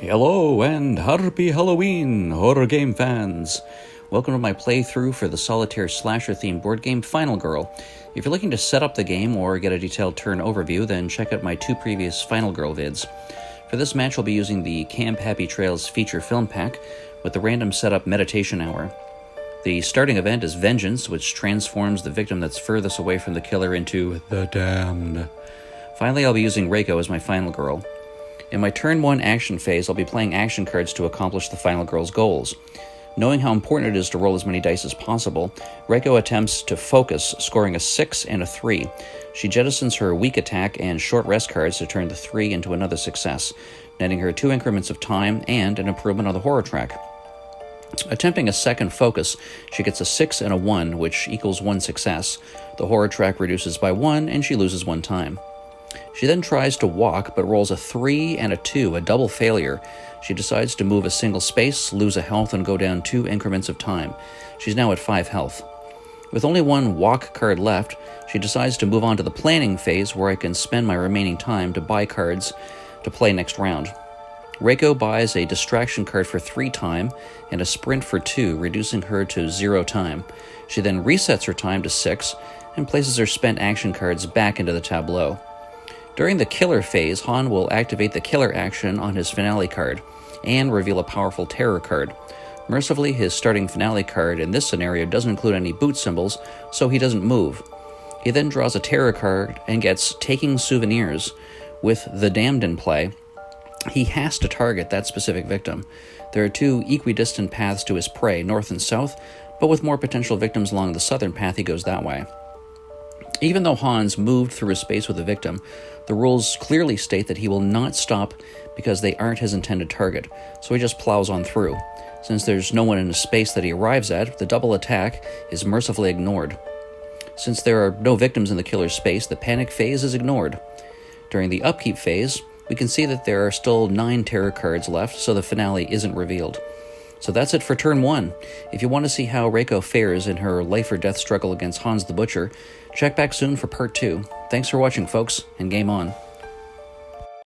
Hello and happy Halloween, horror game fans! Welcome to my playthrough for the solitaire slasher themed board game Final Girl. If you're looking to set up the game or get a detailed turn overview, then check out my two previous Final Girl vids. For this match, I'll be using the Camp Happy Trails feature film pack with the random setup meditation hour. The starting event is Vengeance, which transforms the victim that's furthest away from the killer into the Damned. Finally, I'll be using Reiko as my Final Girl. In my turn 1 action phase, I'll be playing action cards to accomplish the Final Girl's goals. Knowing how important it is to roll as many dice as possible, Reiko attempts to focus, scoring a 6 and a 3. She jettisons her weak attack and short rest cards to turn the 3 into another success, netting her 2 increments of time and an improvement on the horror track. Attempting a second focus, she gets a 6 and a 1, which equals 1 success. The horror track reduces by 1, and she loses 1 time. She then tries to walk, but rolls a 3 and a 2, a double failure. She decides to move a single space, lose a health, and go down 2 increments of time. She's now at 5 health. With only 1 walk card left, she decides to move on to the planning phase, where I can spend my remaining time to buy cards to play next round. Reiko buys a distraction card for 3 time and a sprint for 2, reducing her to 0 time. She then resets her time to 6 and places her spent action cards back into the tableau. During the killer phase, Han will activate the killer action on his finale card and reveal a powerful terror card. Mercifully, his starting finale card in this scenario doesn't include any boot symbols, so he doesn't move. He then draws a terror card and gets Taking Souvenirs. With the Damned in play, he has to target that specific victim. There are 2 equidistant paths to his prey, north and south, but with more potential victims along the southern path, he goes that way. Even though Hans moved through a space with a victim, the rules clearly state that he will not stop because they aren't his intended target, so he just plows on through. Since there's no one in the space that he arrives at, the double attack is mercifully ignored. Since there are no victims in the killer's space, the panic phase is ignored. During the upkeep phase, we can see that there are still 9 terror cards left, so the finale isn't revealed. So that's it for turn 1. If you want to see how Reiko fares in her life or death struggle against Hans the Butcher, check back soon for part 2. Thanks for watching, folks, and game on.